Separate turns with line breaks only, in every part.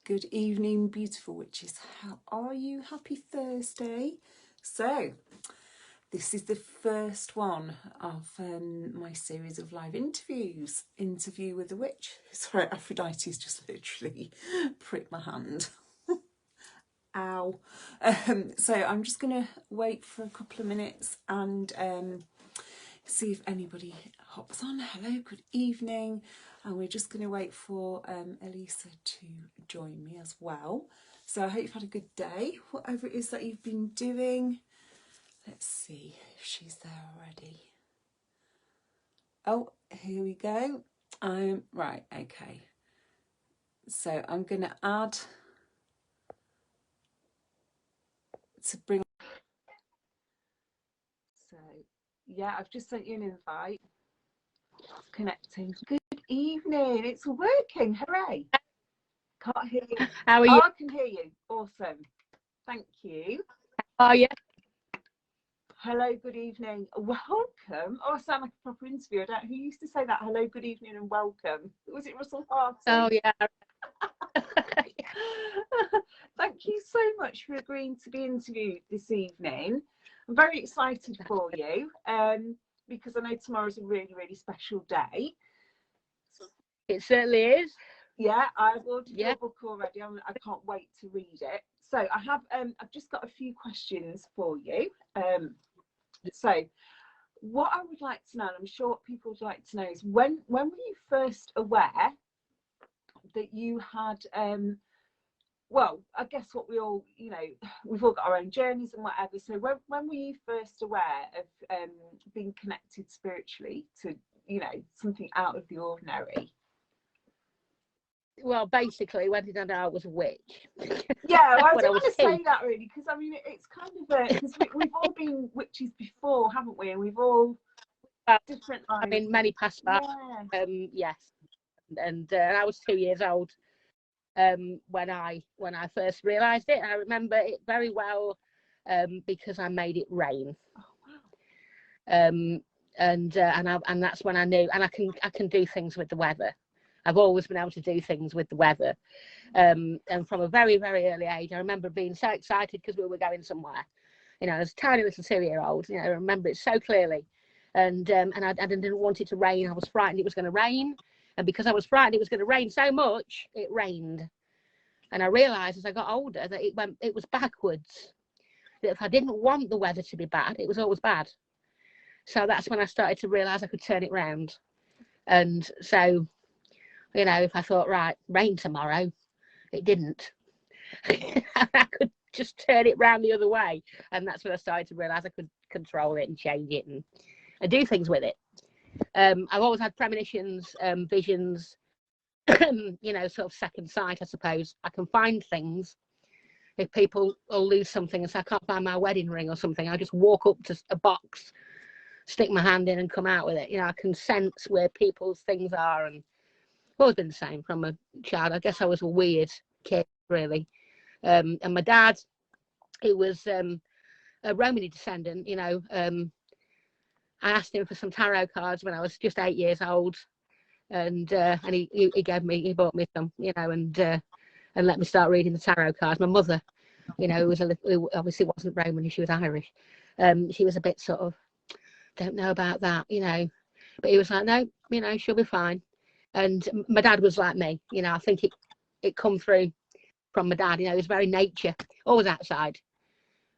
Good evening, beautiful witches. How are you? Happy Thursday. So, this is the first one of my series of live interviews. Interview with a witch. Sorry, Aphrodite's just literally pricked my hand. Ow. So I'm just going to wait for a couple of minutes and see if anybody hops on. Hello, good evening. And we're just going to wait for Elisa to join me as well. So I hope you've had a good day, whatever it is that you've been doing. Let's see if she's there already. Oh, here we go. Right, okay. So I'm going to add to bring. So yeah, I've just sent you an invite. Connecting. Good evening. It's working. Hooray. Can't hear you.
How are you?
Oh, I can hear you. Awesome. Thank you.
How are you?
Hello, good evening. Welcome. Oh, I sound like a proper interview. Who used to say that? Hello, good evening and welcome. Was it Russell Harty?
Oh, yeah.
Thank you so much for agreeing to be interviewed this evening. I'm very excited for you because I know tomorrow's a really, really special day.
It certainly is.
Yeah, I've ordered your book already. I can't wait to read it. So I have, I've just got a few questions for you. So what I would like to know, and I'm sure what people would like to know, is when were you first aware that you had, well, I guess what we all, you know, we've all got our own journeys and whatever. So when were you first aware of being connected spiritually to, you know, something out of the ordinary?
Well, basically, when did I know I was a witch?
Yeah, well, I didn't want to say that really, because I mean, it's kind of because we've all been witches before, haven't we? And we've all different lives.
I mean, many past that.
Yeah.
Yes, and I was 2 years old when I first realised it. I remember it very well because I made it rain. Oh, wow. And that's when I knew, and I can do things with the weather. I've always been able to do things with the weather. And from a very, very early age, I remember being so excited because we were going somewhere. You know, as a tiny little 2-year-old, you know, I remember it so clearly. And I didn't want it to rain. I was frightened it was going to rain. And because I was frightened it was going to rain so much, it rained. And I realised as I got older that it was backwards. That if I didn't want the weather to be bad, it was always bad. So that's when I started to realise I could turn it round. And so, you know, if I thought, right, rain tomorrow, it didn't. I could just turn it round the other way. And that's when I started to realise I could control it and change it and do things with it. I've always had premonitions, visions, you know, sort of second sight, I suppose. I can find things. If people will lose something and say, I can't find my wedding ring or something, I just walk up to a box, stick my hand in and come out with it. You know, I can sense where people's things are, and always been the same from a child. I guess I was a weird kid, really. And my dad, he was a Romany descendant, you know. I asked him for some tarot cards when I was just 8 years old, and he bought me some, you know, and let me start reading the tarot cards. My mother, you know, who obviously wasn't Romany, she was Irish. She was a bit sort of, don't know about that, you know, but he was like, no, you know, she'll be fine. And my dad was like me, you know. I think it come through from my dad, you know. He was very nature, always outside,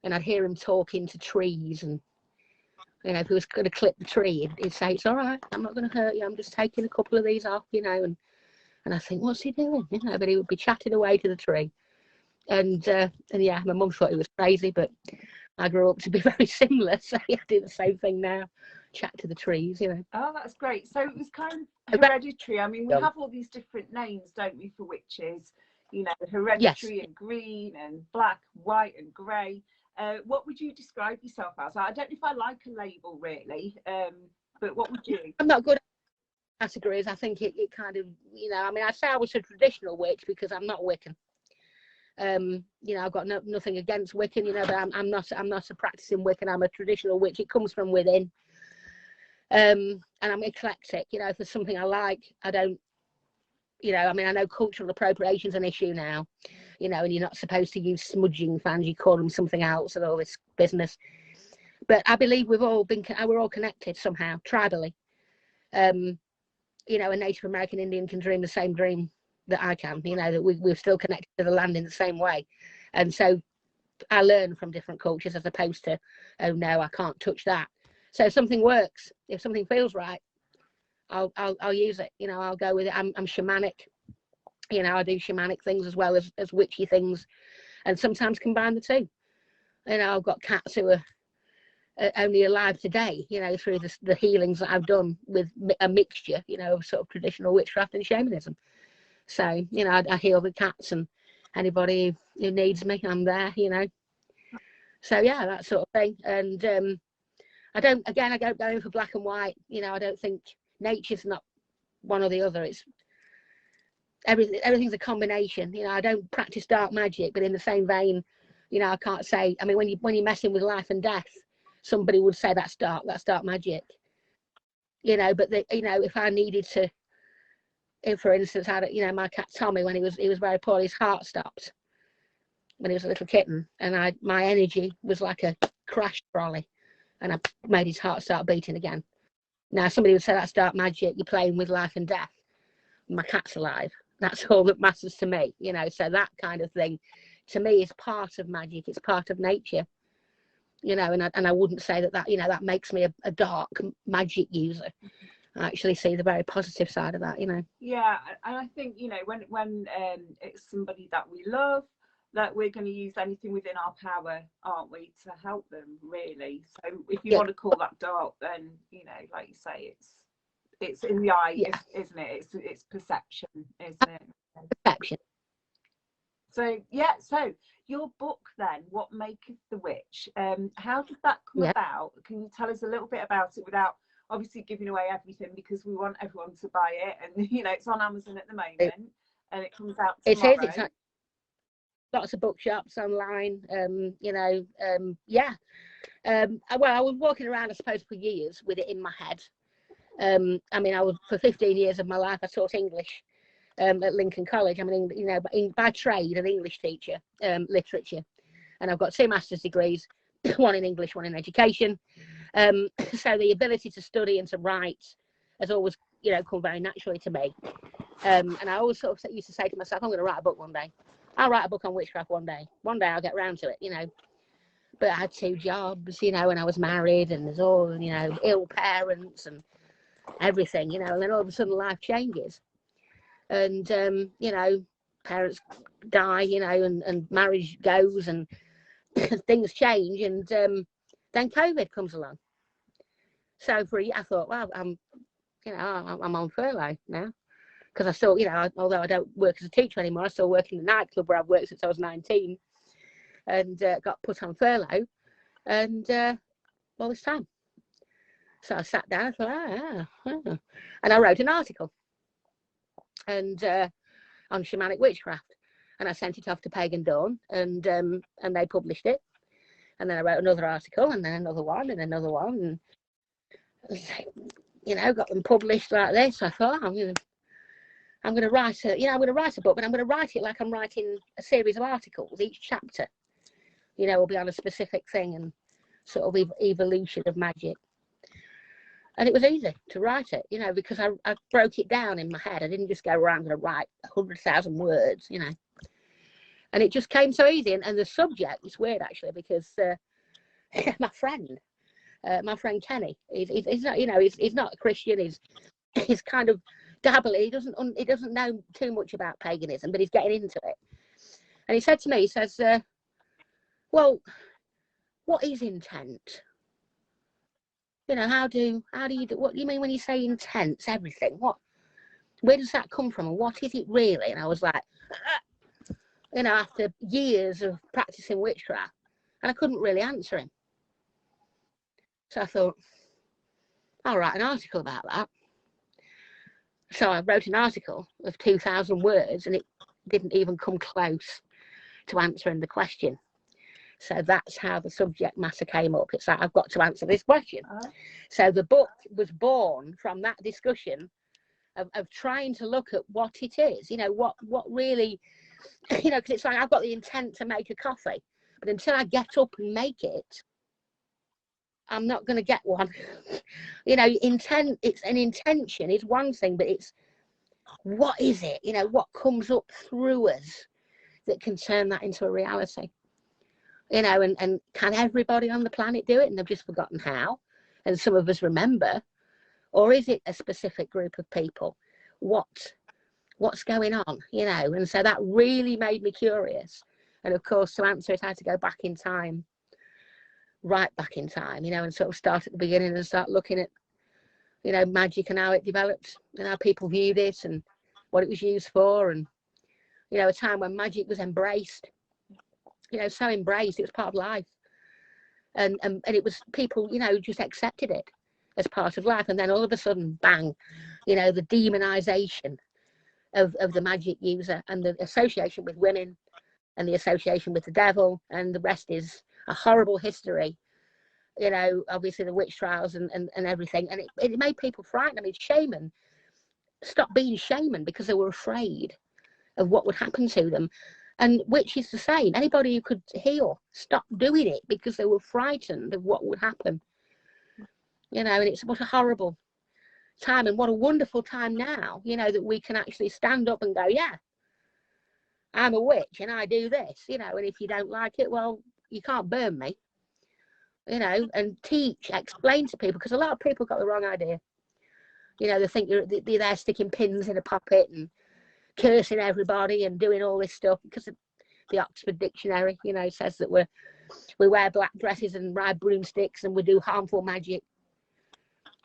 and I'd hear him talking to trees, and you know, if he was going to clip the tree, he'd say, it's all right, I'm not going to hurt you, I'm just taking a couple of these off, you know. And I think, what's he doing, you know? But he would be chatting away to the tree, and yeah, my mum thought he was crazy, but I grew up to be very similar, so I do the same thing now, chat to the trees, you know.
Oh, that's great. So it was kind of hereditary. I mean, we have all these different names, don't we, for witches? You know, hereditary, yes, and green and black, white and grey. What would you describe yourself as? I don't know if I like a label really, but what would you?
I'm not good at categories. I think it kind of, you know, I mean, I say I was a traditional witch because I'm not Wiccan. You know, I've got nothing against Wiccan, you know, but I'm not a practicing Wiccan. I'm a traditional witch. It comes from within. And I'm eclectic, you know. If there's something I like, I don't you know, I mean, I know cultural appropriation is an issue now, you know, and you're not supposed to use smudging fans, you call them something else and all this business. But I believe we're all connected somehow, tribally. You know, a Native American Indian can dream the same dream that I can, you know, that we're still connected to the land in the same way. And so I learn from different cultures as opposed to, oh no, I can't touch that. So if something works, if something feels right, I'll use it, you know, I'll go with it. I'm shamanic, you know, I do shamanic things as well as witchy things, and sometimes combine the two. You know, I've got cats who are only alive today, you know, through the healings that I've done with a mixture, you know, of sort of traditional witchcraft and shamanism. So, you know, I heal the cats, and anybody who needs me, I'm there, you know. So yeah, that sort of thing. And I don't go in for black and white, you know. I don't think nature's not one or the other. It's everything's a combination, you know. I don't practice dark magic, but in the same vein, you know, I can't say, I mean, when you're messing with life and death, somebody would say that's dark magic, you know. But you know, if I needed to, if for instance, you know, my cat Tommy, when he was very poor, his heart stopped when he was a little kitten, and my energy was like a crash trolley, and I made his heart start beating again. Now somebody would say that's dark magic, you're playing with life and death. My cat's alive, that's all that matters to me, you know. So that kind of thing to me is part of magic, it's part of nature, you know. And I wouldn't say that you know, that makes me a dark magic user. I actually see the very positive side of that, you know.
Yeah, and I think, you know, when it's somebody that we love, that we're going to use anything within our power, aren't we, to help them, really. So if you want to call that dark, then, you know, like you say, it's in the eye, isn't it? It's perception, isn't it?
Perception.
So yeah, so your book then, What Maketh the Witch, how did that come about? Can you tell us a little bit about it without obviously giving away everything, because we want everyone to buy it, and you know, it's on Amazon at the moment, and it comes out tomorrow.
It's lots of bookshops online, you know. Well, I was walking around, I suppose, for years with it in my head. I mean, for 15 years of my life I taught English at Lincoln College. I mean, you know, by trade an English teacher, literature, and I've got 2 master's degrees, one in English, one in education. So the ability to study and to write has always, you know, come very naturally to me. And I always sort of used to say to myself, I'm going to write a book one day. I'll write a book on witchcraft one day. One day I'll get round to it, you know. But I had 2 jobs, you know, and I was married, and there's all, you know, ill parents and everything, you know. And then all of a sudden life changes, and you know, parents die, you know, and marriage goes, and things change, and then COVID comes along. So for a year I thought, well, I'm on furlough now, because I still, you know, although I don't work as a teacher anymore, I still work in the nightclub where I've worked since I was 19, and got put on furlough, and all this time. So I sat down and thought, and I wrote an article and on shamanic witchcraft, and I sent it off to Pagan Dawn, and they published it, and then I wrote another article, and then another one, and another one, and you know, got them published like this. I thought, I'm going to write a book, but I'm going to write it like I'm writing a series of articles. Each chapter, you know, will be on a specific thing and sort of evolution of magic. And it was easy to write it, you know, because I broke it down in my head. I didn't just go around and write 100,000 words, you know. And it just came so easy. And the subject is weird, actually, because my friend Kenny, he's not, you know, he's not a Christian. He's kind of dabbly. He doesn't know too much about paganism, but he's getting into it. And he said to me, he says, well, what is intent? You know, how do you do, what do you mean when you say intent's everything? Where does that come from, and what is it really? And I was like, you know, after years of practicing witchcraft, and I couldn't really answer him. So I thought, I'll write an article about that. So I wrote an article of 2,000 words, and it didn't even come close to answering the question. So that's how the subject matter came up. It's like, I've got to answer this question. So the book was born from that discussion of trying to look at what it is, you know, what really, you know, because it's like I've got the intent to make a coffee, but until I get up and make it, I'm not going to get one. You know, it's an intention is one thing, but it's what is it, you know, what comes up through us that can turn that into a reality, you know, and can everybody on the planet do it and they've just forgotten how, and some of us remember, or is it a specific group of people? What's going on, you know? And so that really made me curious, and of course to answer it I had to go back in time, right back in time, you know, and sort of start at the beginning and start looking at, you know, magic and how it developed and how people viewed it and what it was used for, and, you know, a time when magic was embraced, you know, so embraced, it was part of life, and it was, people, you know, just accepted it as part of life. And then all of a sudden, bang, you know, the demonization of the magic user and the association with women and the association with the devil, and the rest is a horrible history, you know, obviously the witch trials and everything. And it made people frightened. I mean, shaman stopped being shaman because they were afraid of what would happen to them. And witches the same. Anybody who could heal stopped doing it because they were frightened of what would happen. You know, and it's what a horrible time, and what a wonderful time now, you know, that we can actually stand up and go, yeah, I'm a witch and I do this, you know, and if you don't like it, well, you can't burn me, you know, and teach, explain to people, because a lot of people got the wrong idea. You know, they think they're there sticking pins in a puppet and cursing everybody and doing all this stuff, because the Oxford Dictionary, you know, says that we wear black dresses and ride broomsticks and we do harmful magic.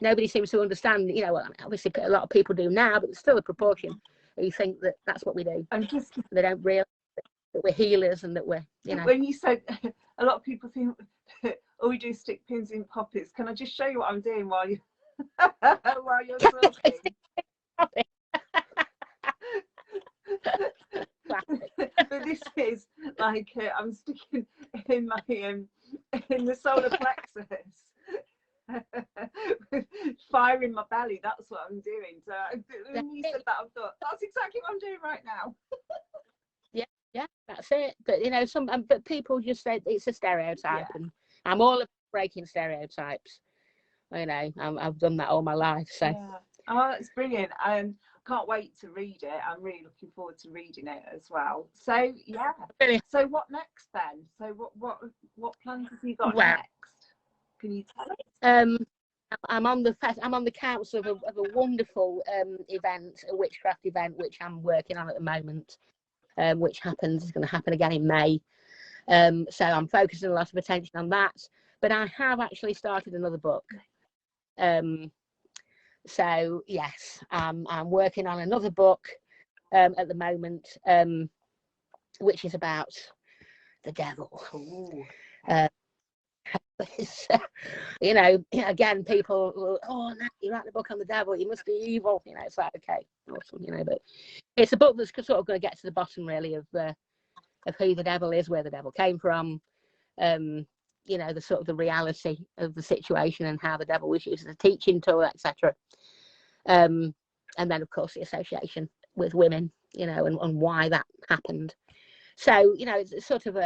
Nobody seems to understand, you know, obviously a lot of people do now, but there's still a proportion who think that that's what we do.
And just,
they don't realize that we're healers and that we're, you know.
When you said a lot of people think, all we do is stick pins in puppets, can I just show you what I'm doing while you while you're talking? But this is like I'm sticking in my in the solar plexus, fire in my belly. That's what I'm doing. So when you said that, I thought that's exactly what I'm doing right now.
Yeah, that's it. But you know, but people just say it's a stereotype, and I'm all about breaking stereotypes. You know, I've done that all my life. So
oh, that's brilliant. Can't wait to read it. I'm really looking forward to reading it as well. So yeah. Brilliant. So what next then? So what plans have you got next? Can you tell us?
I'm on the council of a wonderful event, a witchcraft event, which I'm working on at the moment, which is going to happen again in May. So I'm focusing a lot of attention on that. But I have actually started another book. So yes, I'm working on another book at the moment, which is about the devil. You know, again, people will, oh, no, you write the book on the devil, you must be evil. You know, it's like, okay, awesome, you know, but it's a book that's sort of going to get to the bottom, really, of who the devil is, where the devil came from, you know, the sort of the reality of the situation and how the devil was used as a teaching tool, etc. And then, of course, the association with women, you know, and why that happened. So, you know, it's sort of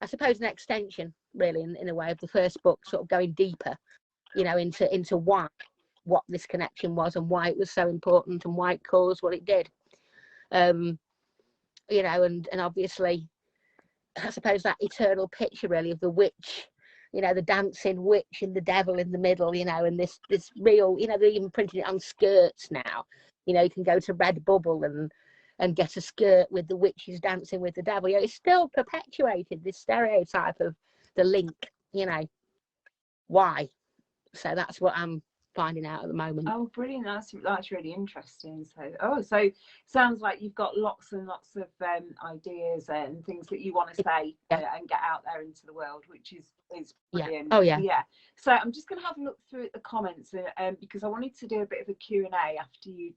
I suppose, an extension, really, in a way, of the first book, sort of going deeper, you know, into what this connection was and why it was so important and why it caused what it did. You know, and obviously, I suppose that eternal picture, really, of the witch, you know, the dancing witch and the devil in the middle, you know, and this real, you know, they're even printing it on skirts now. You know, you can go to Redbubble and get a skirt with the witches dancing with the devil. You know, it's still perpetuated this stereotype of the link, you know, why. So that's what I'm finding out at the moment.
Oh, brilliant. That's really interesting. So sounds like you've got lots and lots of ideas and things that you want to say and get out there into the world, which is brilliant.
Oh yeah.
So I'm just going to have a look through the comments because I wanted to do a bit of a Q&A after you'd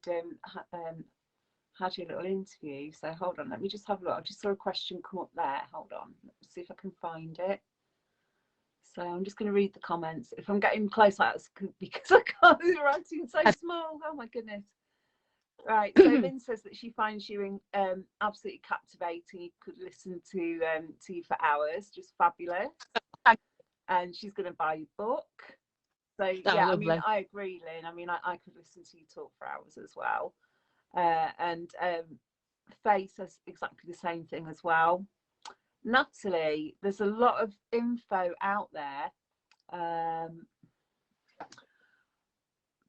had your little interview. So hold on, let me just have a look. I just saw a question come up there. Hold on, let's see if I can find it. So I'm just going to read the comments. If I'm getting close, that's because I can't, the writing's so small. Oh my goodness. Right, so Lynn says that she finds you absolutely captivating. You could listen to you for hours, just fabulous. And she's going to buy your book. So yeah, I mean, I agree, Lynn. I mean, I could listen to you talk for hours as well. And Faye says exactly the same thing as well. Natalie, there's a lot of info out there.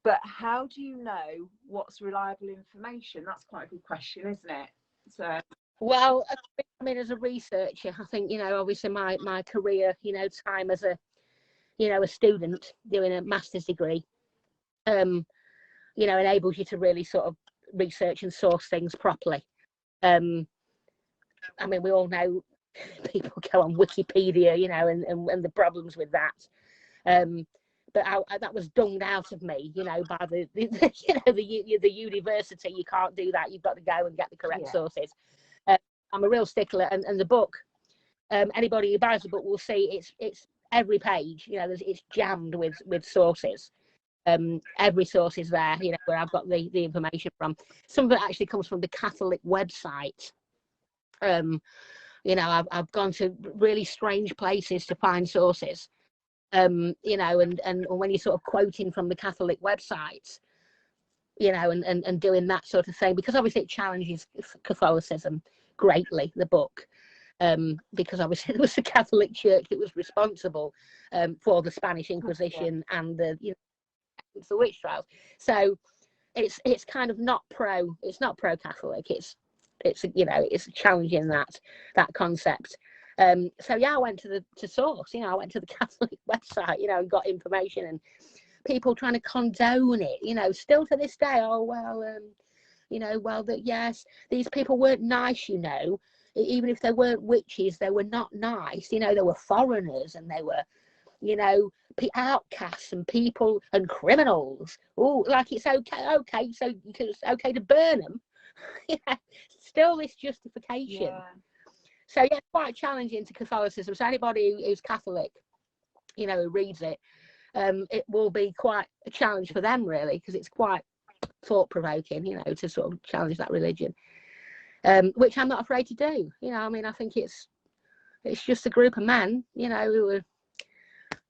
But how do you know what's reliable information? That's quite a good question, isn't it? So,
well, I mean, as a researcher, I think, you know, obviously my career, you know, time as a, you know, a student doing a master's degree, you know, enables you to really sort of research and source things properly. I mean, we all know people go on Wikipedia, you know, and the problems with that. But that was dunged out of me, you know, by the you know, the university. You can't do that. You've got to go and get the correct sources. I'm a real stickler, and the book. Anybody who buys the book will see it's every page. You know, it's jammed with sources. Every source is there. You know, where I've got the information from. Some of it actually comes from the Catholic website. You know, I've gone to really strange places to find sources. You know, and when you're sort of quoting from the Catholic websites, you know, and doing that sort of thing, because obviously it challenges Catholicism greatly, the book, because obviously there was the Catholic Church that was responsible for the Spanish Inquisition and the, you know, the witch trials. So it's kind of not pro-Catholic. It's you know, it's challenging that concept. So yeah, I went to source, you know, I went to the Catholic website, you know, and got information, and people trying to condone it, you know, still to this day. Oh, well, you know, well, that, yes, these people weren't nice, you know, even if they weren't witches, they were not nice, you know, they were foreigners, and they were, you know, outcasts and people and criminals. Oh, like it's okay, so it's okay to burn them. Yeah, still this justification. So yeah, quite challenging to Catholicism. So anybody who's Catholic, you know, who reads it, it will be quite a challenge for them, really, because it's quite thought-provoking, you know, to sort of challenge that religion, which I'm not afraid to do. You know, I mean, I think it's just a group of men, you know, who are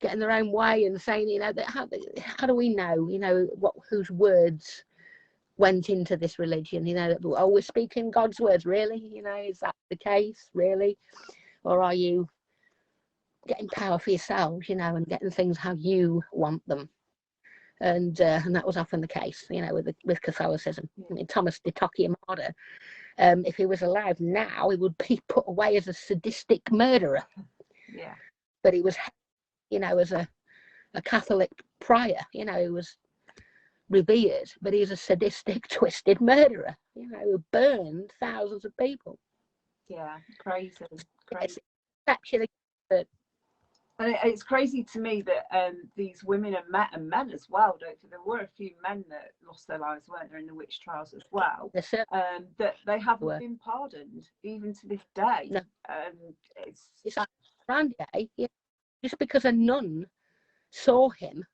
getting their own way and saying, you know, that how do we know, you know, whose words went into this religion, you know, that, oh, we're speaking God's words, really, you know, is that the case, really? Or are you getting power for yourselves, you know, and getting things how you want them? And that was often the case, you know, with Catholicism. I mean, Thomas de Torquemada, if he was alive now, he would be put away as a sadistic murderer.
Yeah.
But he was, you know, as a Catholic prior, you know, he was revered, but he's a sadistic, twisted murderer, you know, who burned thousands of people.
Yeah, crazy.
It's actually,
and it's crazy to me that these women are men as well. There were a few men that lost their lives, weren't there, in the witch trials as well? That they haven't been pardoned even to this day.
No. It's like Randy, you know, just because a nun saw him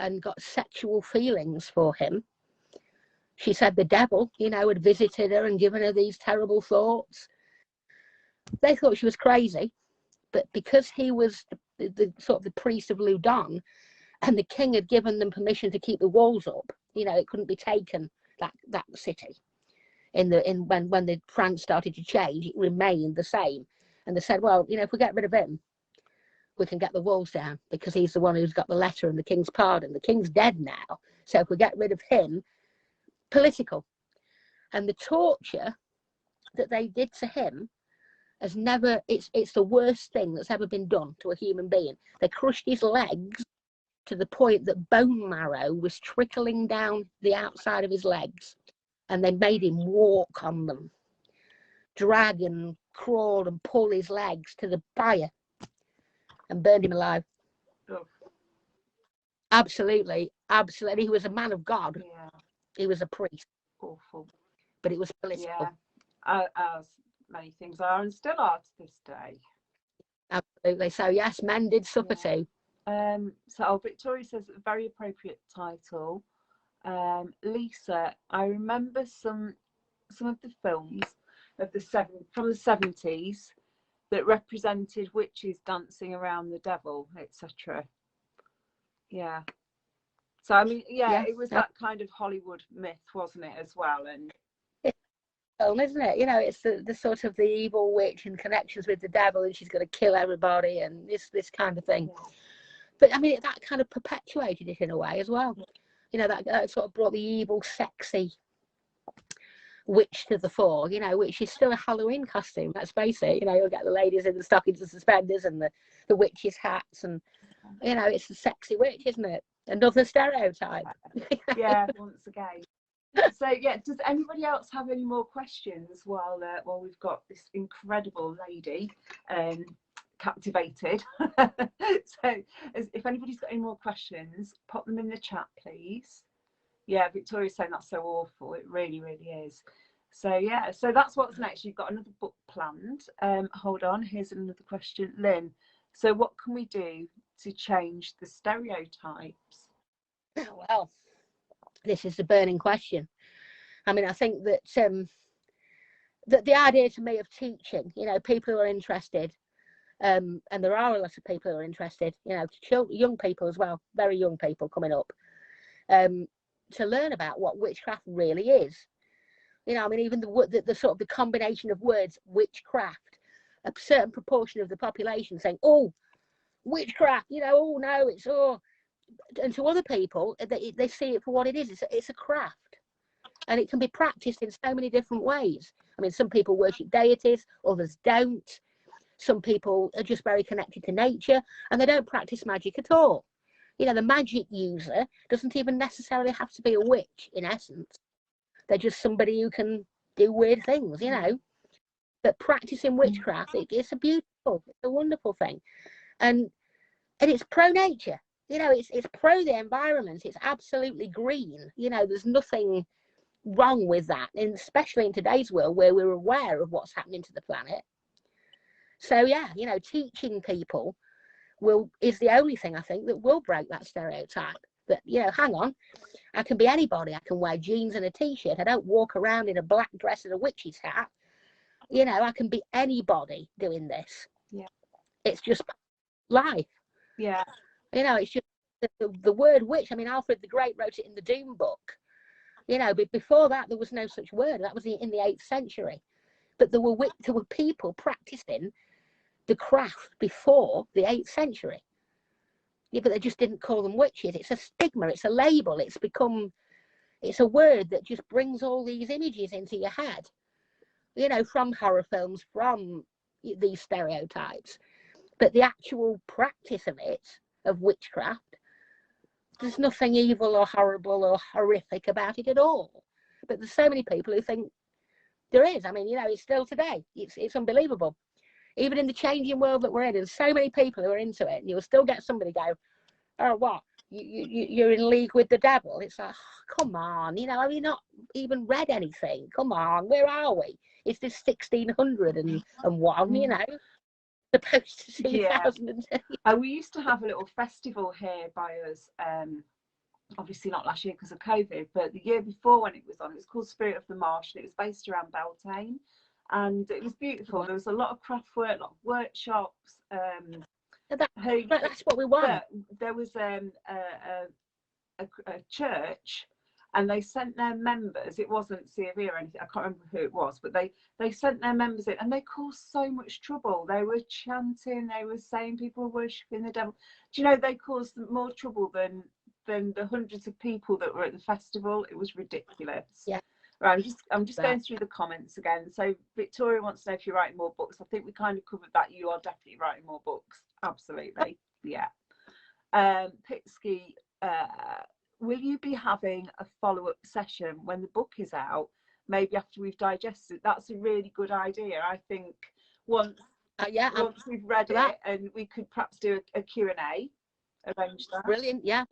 and got sexual feelings for him. She said the devil, you know, had visited her and given her these terrible thoughts. They thought she was crazy, but because he was the sort of the priest of Loudun, and the king had given them permission to keep the walls up, you know, it couldn't be taken, that city. When the France started to change, it remained the same. And they said, well, you know, if we get rid of him, we can get the walls down, because he's the one who's got the letter and the king's pardon. The king's dead now, so if we get rid of him, political. And the torture that they did to him has never, it's the worst thing that's ever been done to a human being. They crushed his legs to the point that bone marrow was trickling down the outside of his legs, and they made him walk on them, drag and crawl and pull his legs to the fire, and burned him alive.
Oh.
Absolutely. He was a man of God.
Yeah.
He was a priest.
Awful.
But it was political.
Yeah, as many things are and still are to this day.
Absolutely. So yes, men did suffer too.
So Victoria says a very appropriate title. Lisa, I remember some of the films of from the 70s that represented witches dancing around the devil, etc. Yeah. So I mean, yeah, it was that kind of Hollywood myth, wasn't it, as well? And
film, isn't it? You know, it's the sort of the evil witch and connections with the devil, and she's going to kill everybody, and this kind of thing. Yeah. But I mean, that kind of perpetuated it in a way as well. You know, that sort of brought the evil, sexy witch to the fore. You know, which is still a Halloween costume. Let's face it. You know, you'll get the ladies in the stockings and suspenders and the witches' hats, and you know, it's the sexy witch, isn't it? Another stereotype.
Yeah, once again. So yeah, does anybody else have any more questions while we've got this incredible lady captivated? So if anybody's got any more questions, pop them in the chat, please. Yeah, Victoria's saying that's so awful. It really, really is. So yeah, so that's what's next. You've got another book planned. Hold on, here's another question, Lynn. So what can we do to change the stereotypes?
Well, this is the burning question. I mean, I think that the idea to me of teaching, you know, people who are interested, and there are a lot of people who are interested, you know, young people as well, very young people coming up, to learn about what witchcraft really is. You know, I mean, even the sort of the combination of words witchcraft, a certain proportion of the population saying, oh, witchcraft, you know, oh no, it's oh, and to other people they see it for what it is. It's a craft. And it can be practiced in so many different ways. I mean, some people worship deities, others don't. Some people are just very connected to nature and they don't practice magic at all. You know, the magic user doesn't even necessarily have to be a witch, in essence. They're just somebody who can do weird things, you know. But practicing witchcraft, it's a wonderful thing. And it's pro-nature. You know, it's pro the environment. It's absolutely green. You know, there's nothing wrong with that, and especially in today's world where we're aware of what's happening to the planet. So yeah, you know, teaching people is the only thing I think that will break that stereotype that, you know, hang on, I can be anybody. I can wear jeans and a t-shirt. I don't walk around in a black dress and a witch's hat. You know, I can be anybody doing this.
Yeah,
it's just life.
Yeah,
you know, it's just the word witch. I mean, Alfred the Great wrote it in the Doom book. You know, but before that, there was no such word. That was in the 8th century. But there were people practicing the craft before the 8th century. Yeah, but they just didn't call them witches. It's a stigma. It's a label. It's a word that just brings all these images into your head. You know, from horror films, from these stereotypes. But the actual practice of it, of witchcraft, there's nothing evil or horrible or horrific about it at all. But there's so many people who think there is. I mean, you know, it's still today. It's unbelievable. Even in the changing world that we're in, there's so many people who are into it, and you'll still get somebody go, oh, what? You're in league with the devil? It's like, oh, come on, you know, have you not even read anything? Come on, where are we? It's this 1601, you know, supposed to 2002.
We used to have a little festival here by us, obviously not last year because of COVID, but the year before when it was on, it was called Spirit of the Marsh, and it was based around Beltane, and it was beautiful. There was a lot of craft work, a lot of workshops.
That's what we want.
There was a church, and they sent their members, it wasn't C of E or anything, I can't remember who it was, but they sent their members in, and they caused so much trouble. They were chanting, they were saying people were worshipping the devil. Do you know, they caused more trouble than the hundreds of people that were at the festival. It was ridiculous.
Yeah.
Right, I'm just going through the comments again. So Victoria wants to know if you're writing more books. I think we kind of covered that. You are definitely writing more books. Absolutely. Yeah. Pitsky, will you be having a follow-up session when the book is out, maybe after we've digested it? That's a really good idea. I think once we've read it, and we could perhaps do a Q&A, arrange that.
Brilliant. Yeah,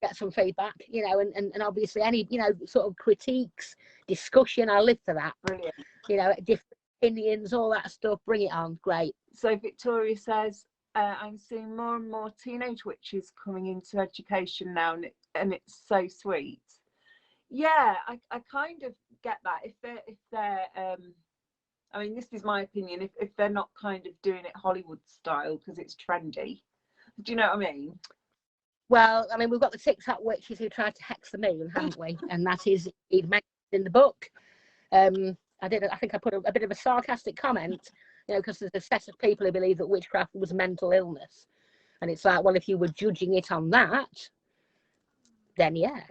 get some feedback, you know, and obviously any, you know, sort of critiques, discussion, I live for that.
Brilliant.
You know, different opinions, all that stuff, bring it on. Great.
So Victoria says, I'm seeing more and more teenage witches coming into education now, and it's so sweet. Yeah, I kind of get that. If they're I mean, this is my opinion, if they're not kind of doing it Hollywood style because it's trendy. Do you know what I mean?
Well, I mean, we've got the TikTok witches who tried to hex the moon, haven't we? And that is mentioned in the book. I think I put a bit of a sarcastic comment, you know, because there's a set of people who believe that witchcraft was a mental illness. And it's like, well, if you were judging it on that, then yeah.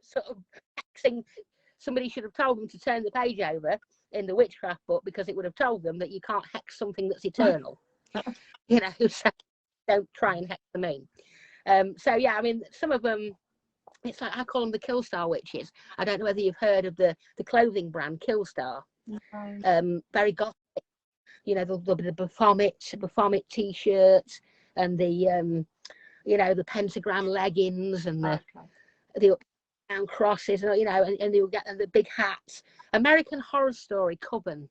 Sort of hexing. Somebody should have told them to turn the page over in the witchcraft book, because it would have told them that you can't hex something that's eternal. You know, so don't try and hex the moon. So yeah, I mean, some of them, it's like, I call them the Killstar Witches. I don't know whether you've heard of the clothing brand Killstar. Very gothic. You know, the Baphomet t-shirts, and the you know, the pentagram leggings, and the down crosses, you know, and you'll get the big hats. American Horror Story Coven,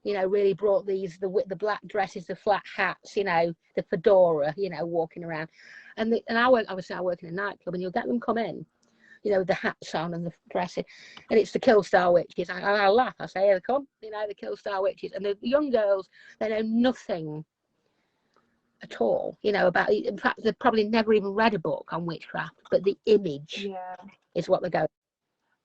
you know, really brought these, the black dresses, the flat hats, you know, the fedora, you know, walking around. And I work in a nightclub, and you'll get them come in, you know, with the hats on and the dresses, and it's the Killstar Witches. I laugh. I say, here they come, you know, the Killstar Witches. And the young girls, they know nothing at all, you know, about. In fact, they've probably never even read a book on witchcraft, but the image is what they're going.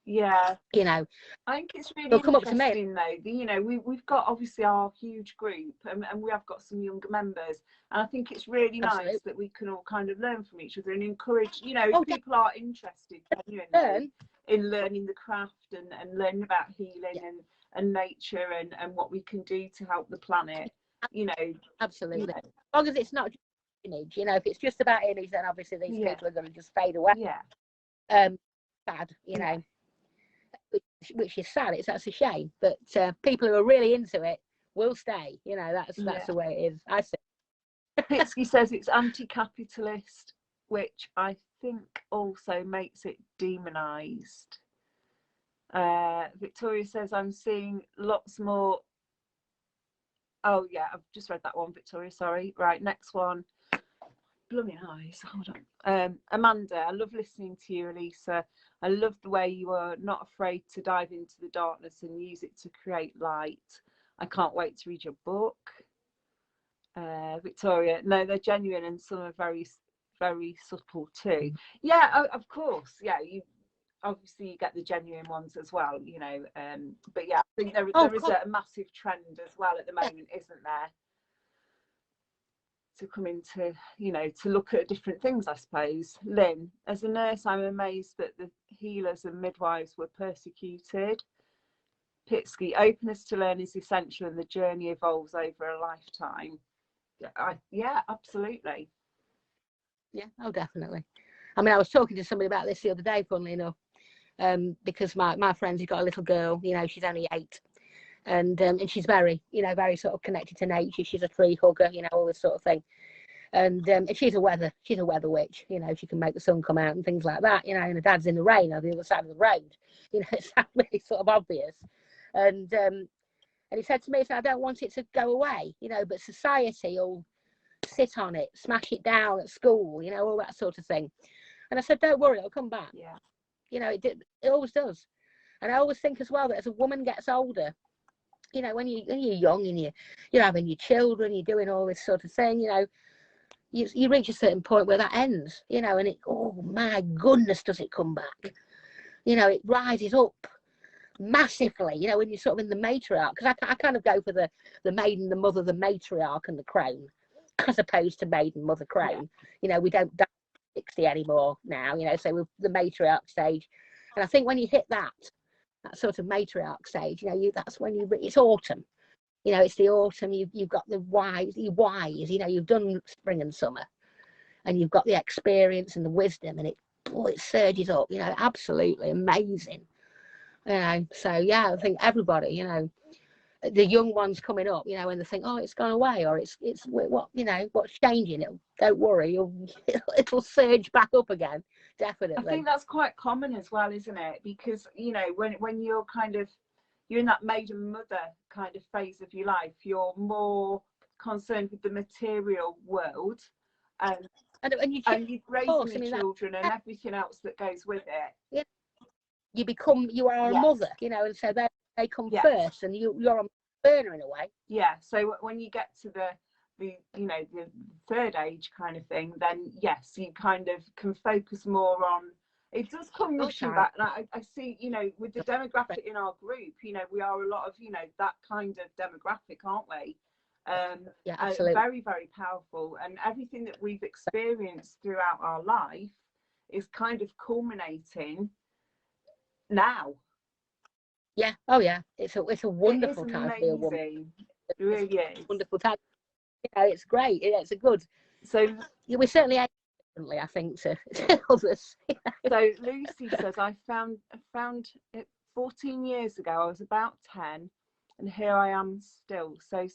Yeah,
you know,
I think it's really
they'll come up to me.
interesting though. You know, we've got obviously our huge group, and we have got some younger members, and I think it's really nice that we can all kind of learn from each other and encourage. You know, if people are interested genuinely in learning the craft and learning about healing and nature and what we can do to help the planet. You know,
absolutely. You know. As long as it's not just image, you know, if it's just about image, then obviously these people are going to just fade away. Sad, you know. Which is sad. That's a shame, but people who are really into it will stay. You know, that's the way it is, I think.
Pitsky says it's anti-capitalist, which I think also makes it demonized. Victoria says, I'm seeing lots more. Oh yeah, I've just read that one, Victoria, sorry. Right, next one. Blooming eyes, hold on. Amanda, I love listening to you, Elisa. I love the way you are not afraid to dive into the darkness and use it to create light. I can't wait to read your book. Victoria, no, they're genuine, and some are very, very subtle too. Yeah, of course. Yeah, you obviously you get the genuine ones as well, you know. But yeah, I think there is a massive trend as well at the moment, isn't there? To come into, you know, to look at different things, I suppose. Lynn, as a nurse, I'm amazed that the healers and midwives were persecuted. Pitsky, openness to learn is essential, and the journey evolves over a lifetime. Yeah, absolutely.
Yeah, oh, definitely. I mean, I was talking to somebody about this the other day, funnily enough, because my friend, has got a little girl, you know, she's only 8. And she's very, you know, very sort of connected to nature. She's a tree hugger, you know, all this sort of thing. And she's a weather witch, you know. She can make the sun come out and things like that, you know. And her dad's in the rain on the other side of the road, you know. It's really sort of obvious. And he said to me, he said, I don't want it to go away, you know, but society will sit on it, smash it down at school, you know, all that sort of thing. And I said, don't worry, it'll come back.
Yeah.
You know, it always does. And I always think as well that as a woman gets older, you know, when you're young and you're having your children, you're doing all this sort of thing, you know, you reach a certain point where that ends, you know, and it, oh my goodness, does it come back? You know, it rises up massively, you know, when you're sort of in the matriarch, because I kind of go for the maiden, the mother, the matriarch, and the crone, as opposed to maiden, mother, crone. Yeah. You know, we don't die at 60 anymore now, you know, so we're the matriarch stage. And I think when you hit that sort of matriarch stage, you know, that's when it's autumn. You know, it's the autumn. You've got the wise. You know, you've done spring and summer, and you've got the experience and the wisdom, and it surges up. You know, absolutely amazing. You know, so yeah, I think everybody, you know, the young ones coming up, you know, when they think, oh, it's gone away, or it's what, you know, what's changing? Don't worry, it'll surge back up again. Definitely.
I think that's quite common as well, isn't it? Because, you know, when you're kind of, you're in that maiden mother kind of phase of your life, you're more concerned with the material world, and
and
you're raising the children and everything else that goes with it.
Yeah, you are a mother, you know, and so they come first, and you're a burner in a way.
Yeah. So when you get to the you know, the third age kind of thing, then yes, you kind of can focus more on. It does come rushing back. And I see, you know, with the demographic in our group, you know, we are a lot of, you know, that kind of demographic, aren't we?
Yeah, absolutely.
Very, very powerful. And everything that we've experienced throughout our life is kind of culminating now.
Yeah. Oh yeah. It's a wonderful time to be a woman.
It really is.
Wonderful time. You know, it's great. It's a good.
So
we certainly age differently, I think, to others.
So Lucy says, I found it 14 years ago. I was about 10, and here I am still. So as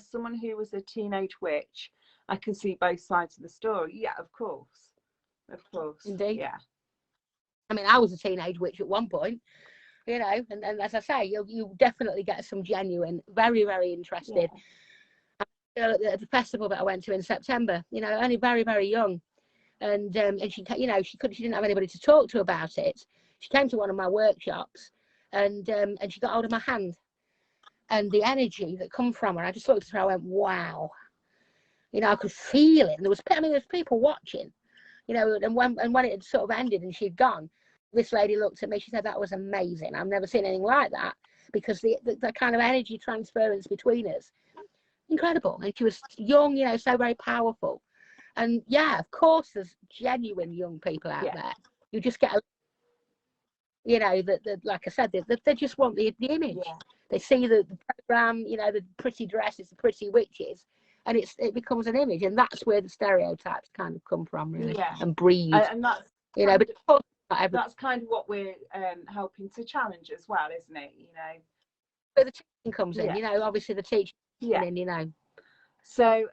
someone who was a teenage witch, I can see both sides of the story. Yeah, of course.
Indeed.
Yeah.
I mean, I was a teenage witch at one point, you know, and as I say, you definitely get some genuine, very, very interested. Yeah. At the festival that I went to in September, you know, only very, very young, and she, you know, she didn't have anybody to talk to about it. She came to one of my workshops, and she got hold of my hand, and the energy that come from her, I just looked at her, I went, wow, you know, I could feel it. And there's people watching, you know, and when it had sort of ended and she'd gone, this lady looked at me, she said, that was amazing. I've never seen anything like that, because the kind of energy transference between us, incredible. And she was young, you know, so very powerful. And yeah, of course, there's genuine young people out there. You just get, you know, that like I said, they just want the image. Yeah. They see the program, you know, the pretty dresses, the pretty witches, and it becomes an image, and that's where the stereotypes kind of come from, really, and breed.
And that's,
you know, but
that's kind of what we're helping to challenge as well, isn't it? You know,
where the teaching comes in. You know, obviously the teaching in, you know.
So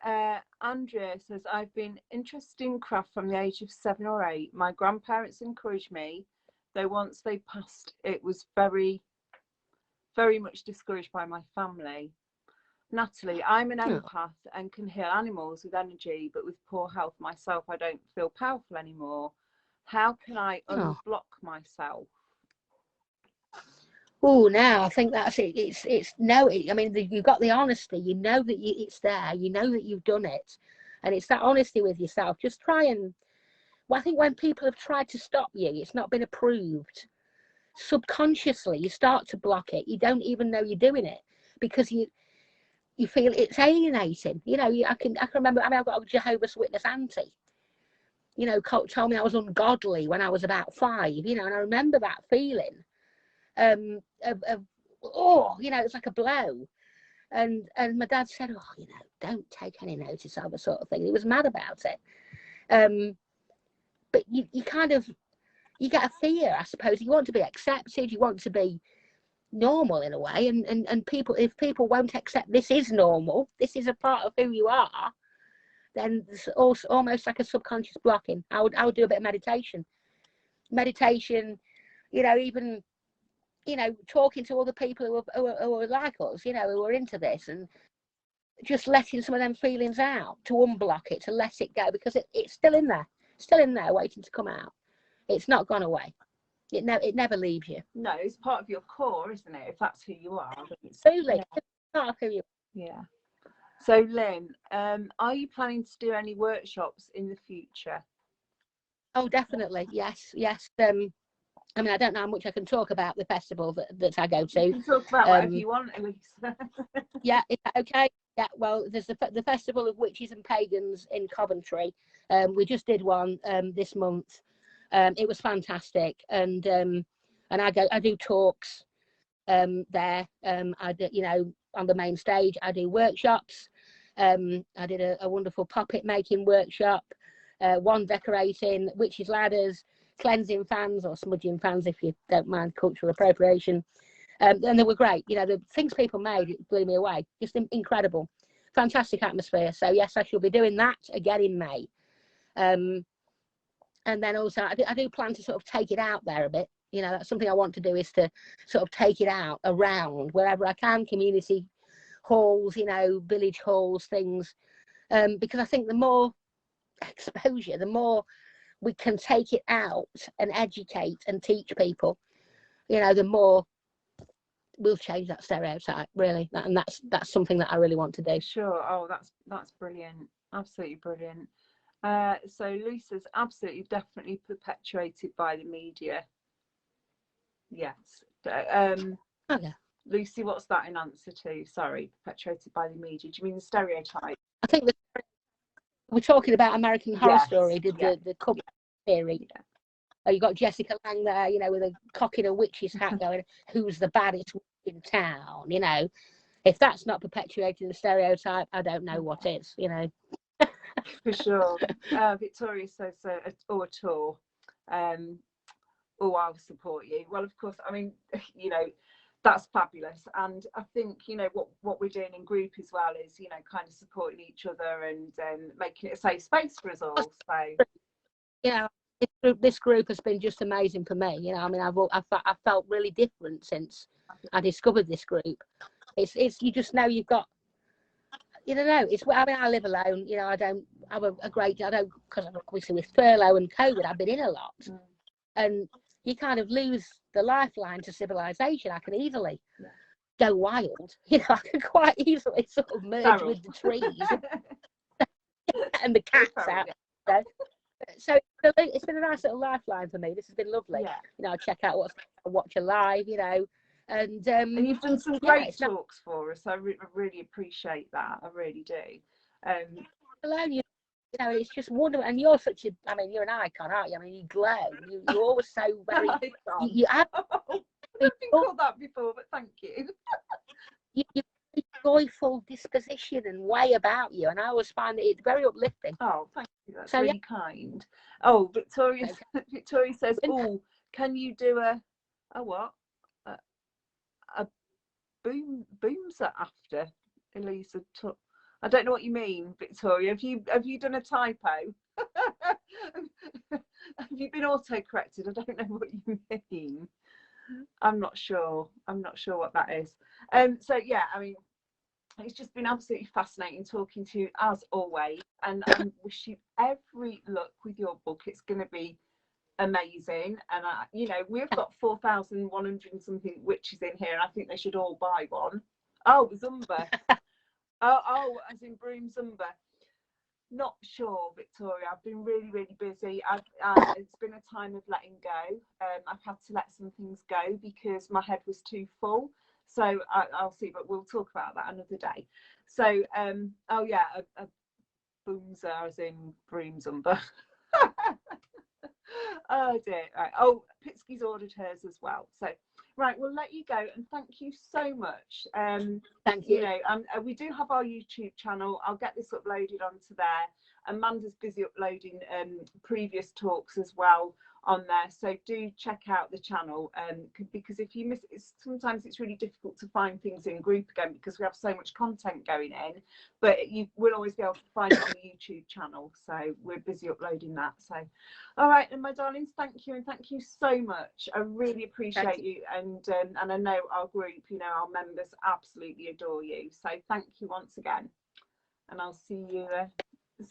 Andrea says, I've been interested in craft from the age of 7 or 8. My grandparents encouraged me, though once they passed, it was very, very much discouraged by my family. Natalie, I'm an empath and can heal animals with energy, but with poor health myself, I don't feel powerful anymore. How can I unblock myself?
Oh, now I think that's it. It's no. I mean, you've got the honesty. You know that it's there. You know that you've done it, and it's that honesty with yourself. Just try and. Well, I think when people have tried to stop you, it's not been approved. Subconsciously, you start to block it. You don't even know you're doing it, because you feel it's alienating. You know, I can remember. I mean, I've got a Jehovah's Witness auntie. You know, told me I was ungodly when I was about 5. You know, and I remember that feeling. You know, it's like a blow, and my dad said, oh, you know, don't take any notice of the sort of thing. He was mad about it. But you kind of, you get a fear, I suppose. You want to be accepted, you want to be normal in a way, and people, if people won't accept this is normal, this is a part of who you are, then it's also almost like a subconscious blocking. I would do a bit of meditation, you know, even, you know, talking to other people who are like us, you know, who are into this, and just letting some of them feelings out, to unblock it, to let it go, because it's still in there waiting to come out. It's not gone away. It never leaves you.
No, it's part of your core, isn't it? If that's who you are.
Absolutely. It's part of who you are.
Yeah. So Lynn, are you planning to do any workshops in the future?
Oh, definitely. Yes. I mean, I don't know how much I can talk about the festival that I go to.
You can talk about whatever you want, Elisa.
Yeah, is that okay? Yeah, well, there's the Festival of Witches and Pagans in Coventry. We just did one this month. It was fantastic, and I do talks there. I do, you know, on the main stage. I do workshops. I did a wonderful puppet making workshop, wand decorating, witches ladders, cleansing fans or smudging fans, if you don't mind cultural appropriation. And they were great. You know, the things people made, it blew me away. Just incredible. Fantastic atmosphere. So yes, I shall be doing that again in May. And then also I do plan to sort of take it out there a bit. You know, that's something I want to do, is to sort of take it out around wherever I can, community halls, you know, village halls, things. Because I think the more exposure, the more we can take it out and educate and teach people, you know, the more we'll change that stereotype, really. And that's something that I really want to do.
Sure. Oh, that's brilliant. Absolutely brilliant. So Lisa's absolutely definitely perpetuated by the media. Yes.
Okay.
Lucy, what's that in answer to? Sorry, perpetuated by the media. Do you mean the stereotype?
I think we're talking about American Horror
Yes.
Story, the couple theory.
Yeah.
Oh, you got Jessica Lange there, you know, with a cock in a witch's hat going, who's the baddest witch in town, you know. If that's not perpetuating the stereotype, I don't know what is, you know.
For sure. Victoria says, or a tour. Oh, I'll support you. Well, of course, I mean, you know, that's fabulous. And I think, you know, what we're doing in group as well is, you know, kind of supporting each other and making it a safe space for us all. So,
you know, this group has been just amazing for me. You know, I mean, I've felt really different since I discovered this group. It's you just know you've got, you don't know. I mean, I live alone. You know, I don't have because obviously with furlough and COVID, I've been in a lot, and you kind of lose the lifeline to civilization. I can easily go wild. You know, I can quite easily sort of merge with the trees and the cats out. You know? So it's been a nice little lifeline for me. This has been lovely.
Yeah.
You know, I check out watch a live. You know, and
you've done some great talks for us. I really appreciate that. I really do.
Alone, you know, it's just wonderful. And you're such a, I mean, you're an icon, aren't you? I mean, you glow. You're always so very. you have.
I've been called that before, but thank you.
you joyful disposition and way about you, and I always find it very uplifting.
Oh, thank you. That's really kind. Oh, Victoria says, oh, can you do a what? A boomser after Elisa? I don't know what you mean, Victoria. Have you done a typo? Have you been auto-corrected? I don't know what you mean. I'm not sure what that is. So yeah, I mean, it's just been absolutely fascinating talking to you as always, and I wish you every luck with your book. It's going to be amazing, and you know, we've got 4,100 and something witches in here, and I think they should all buy one. Oh, Zumba. oh, as in Broom Zumba. Not sure, Victoria. I've been really busy. It's been a time of letting go. I've had to let some things go because my head was too full. So I'll see, but we'll talk about that another day. So, oh yeah, a boomser as in Broom Zumba. Oh dear. Right. Oh, Pitsky's ordered hers as well. So, right, we'll let you go, and thank you so much.
Thank you.
You know, we do have our YouTube channel. I'll get this uploaded onto there. Amanda's busy uploading previous talks as well on there, so do check out the channel, because if you miss it, sometimes it's really difficult to find things in group again because we have so much content going in, but you will always be able to find it on the YouTube channel, so we're busy uploading that. So all right, and my darlings, thank you, and thank you so much. I really appreciate you, and I know our group, you know, our members absolutely adore you, so thank you once again, and I'll see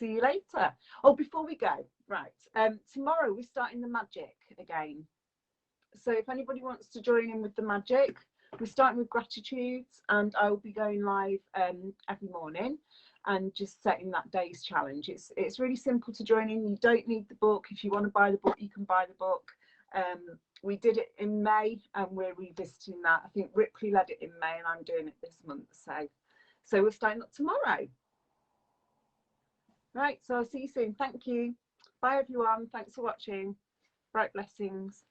you later. Oh, before we go, right, tomorrow we're starting the magic again, so if anybody wants to join in with the magic, we're starting with gratitudes, and I will be going live every morning and just setting that day's challenge. It's really simple to join in. You don't need the book. If you want to buy the book, you can buy the book. We did it in May, and we're revisiting that. I think Ripley led it in May, and I'm doing it this month, so we're starting up tomorrow. Right, so I'll see you soon. Thank you. Bye, everyone. Thanks for watching. Bright blessings.